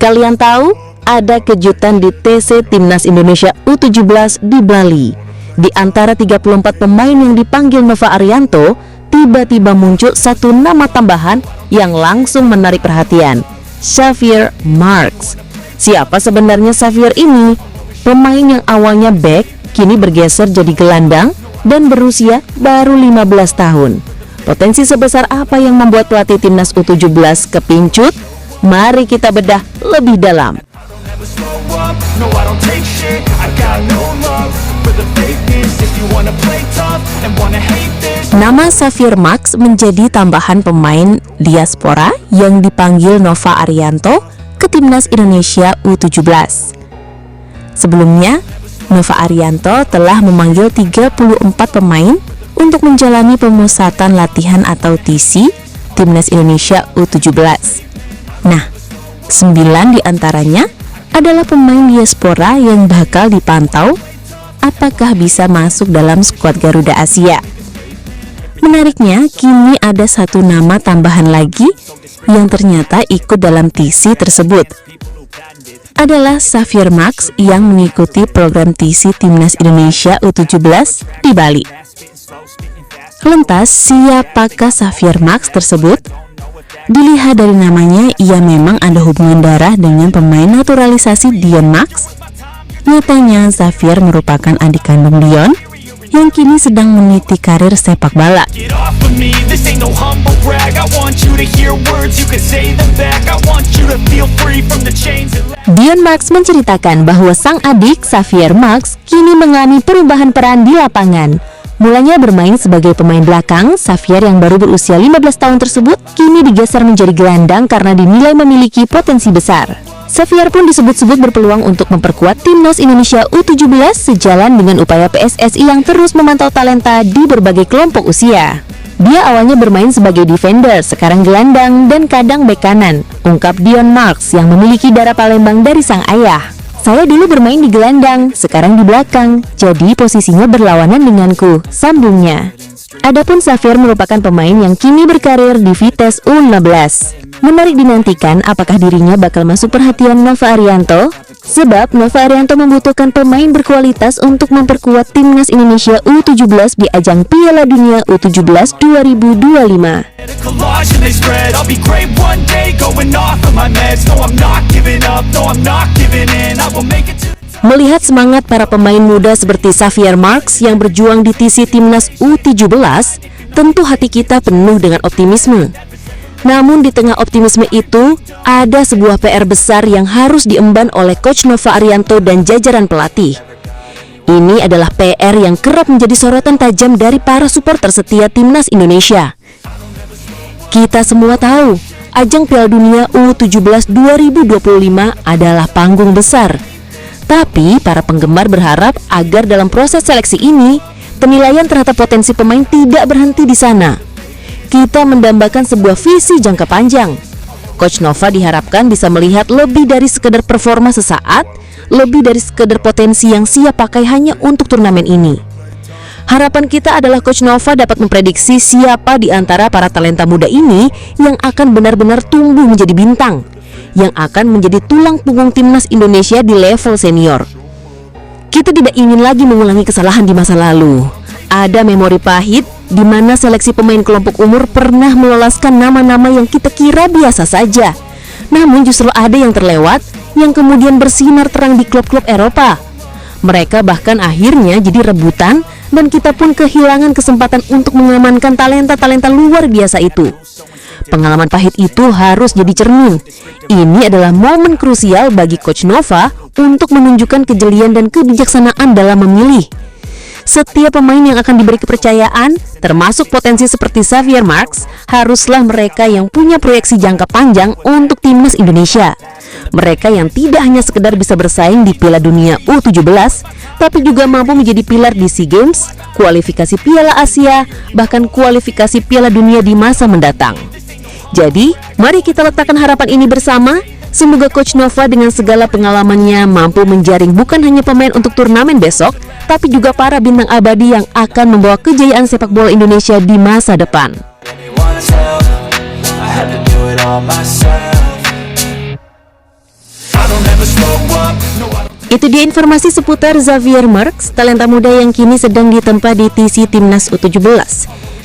Kalian tahu, ada kejutan di TC Timnas Indonesia U17 di Bali. Di antara 34 pemain yang dipanggil Nova Arianto, tiba-tiba muncul satu nama tambahan yang langsung menarik perhatian, Xavier Marks. Siapa sebenarnya Xavier ini? Pemain yang awalnya back, kini bergeser jadi gelandang dan berusia baru 15 tahun. Potensi sebesar apa yang membuat pelatih Timnas U17 kepincut? Mari kita bedah lebih dalam. Nama Xavier Marks menjadi tambahan pemain diaspora yang dipanggil Nova Arianto ke Timnas Indonesia U17. Sebelumnya, Nova Arianto telah memanggil 34 pemain untuk menjalani pemusatan latihan atau TC Timnas Indonesia U17. Nah, 9 diantaranya adalah pemain diaspora yang bakal dipantau apakah bisa masuk dalam skuad Garuda Asia. Menariknya, kini ada satu nama tambahan lagi yang ternyata ikut dalam TC tersebut. Adalah Xavier Marks yang mengikuti program TC Timnas Indonesia U17 di Bali. Lantas, siapakah Xavier Marks tersebut? Dilihat dari namanya, ia memang ada hubungan darah dengan pemain naturalisasi Dion Marks. Nyatanya, Xavier merupakan adik kandung Dion yang kini sedang meniti karir sepak bola. Dion Marks menceritakan bahwa sang adik Xavier Marks kini mengalami perubahan peran di lapangan. Mulanya bermain sebagai pemain belakang, Xavier yang baru berusia 15 tahun tersebut kini digeser menjadi gelandang karena dinilai memiliki potensi besar. Xavier pun disebut-sebut berpeluang untuk memperkuat Timnas Indonesia U17 sejalan dengan upaya PSSI yang terus memantau talenta di berbagai kelompok usia. Dia awalnya bermain sebagai defender, sekarang gelandang dan kadang bek kanan, ungkap Dion Marks yang memiliki darah Palembang dari sang ayah. Saya dulu bermain di gelandang, sekarang di belakang, jadi posisinya berlawanan denganku, sambungnya. Adapun Xavier merupakan pemain yang kini berkarir di Vitesse U15. Menarik dinantikan apakah dirinya bakal masuk perhatian Nova Arianto, sebab Nova Arianto membutuhkan pemain berkualitas untuk memperkuat Timnas Indonesia U17 di ajang Piala Dunia U17 2025. Melihat semangat para pemain muda seperti Xavier Marks yang berjuang di TC Timnas U17, tentu hati kita penuh dengan optimisme. Namun di tengah optimisme itu, ada sebuah PR besar yang harus diemban oleh Coach Nova Arianto dan jajaran pelatih. Ini adalah PR yang kerap menjadi sorotan tajam dari para supporter setia Timnas Indonesia. Kita semua tahu, ajang Piala Dunia U17 2025 adalah panggung besar. Tapi para penggemar berharap agar dalam proses seleksi ini, penilaian terhadap potensi pemain tidak berhenti di sana. Kita mendambakan sebuah visi jangka panjang. Coach Nova diharapkan bisa melihat lebih dari sekedar performa sesaat, lebih dari sekedar potensi yang siap pakai hanya untuk turnamen ini. Harapan kita adalah Coach Nova dapat memprediksi siapa di antara para talenta muda ini yang akan benar-benar tumbuh menjadi bintang, yang akan menjadi tulang punggung Timnas Indonesia di level senior. Kita tidak ingin lagi mengulangi kesalahan di masa lalu. Ada memori pahit di mana seleksi pemain kelompok umur pernah meloloskan nama-nama yang kita kira biasa saja. Namun justru ada yang terlewat yang kemudian bersinar terang di klub-klub Eropa. Mereka bahkan akhirnya jadi rebutan dan kita pun kehilangan kesempatan untuk mengamankan talenta-talenta luar biasa itu. Pengalaman pahit itu harus jadi cermin. Ini adalah momen krusial bagi Coach Nova untuk menunjukkan kejelian dan kebijaksanaan dalam memilih. Setiap pemain yang akan diberi kepercayaan, termasuk potensi seperti Xavier Marks, haruslah mereka yang punya proyeksi jangka panjang untuk Timnas Indonesia. Mereka yang tidak hanya sekedar bisa bersaing di Piala Dunia U17, tapi juga mampu menjadi pilar di SEA Games, kualifikasi Piala Asia, bahkan kualifikasi Piala Dunia di masa mendatang. Jadi, mari kita letakkan harapan ini bersama. Semoga Coach Nova dengan segala pengalamannya mampu menjaring bukan hanya pemain untuk turnamen besok, tapi juga para bintang abadi yang akan membawa kejayaan sepak bola Indonesia di masa depan. Itu dia informasi seputar Xavier Marks, talenta muda yang kini sedang ditempa di TC Timnas U17.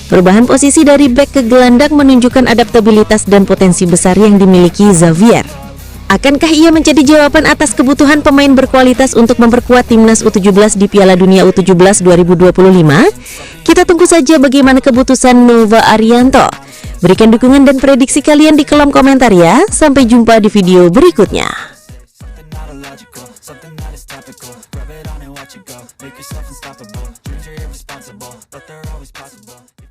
Perubahan posisi dari bek ke gelandang menunjukkan adaptabilitas dan potensi besar yang dimiliki Xavier. Akankah ia menjadi jawaban atas kebutuhan pemain berkualitas untuk memperkuat Timnas U17 di Piala Dunia U17 2025? Kita tunggu saja bagaimana keputusan Nova Arianto. Berikan dukungan dan prediksi kalian di kolom komentar ya. Sampai jumpa di video berikutnya. Something that is topical, grab it on and watch it go. Make yourself unstoppable, dreams are irresponsible, but they're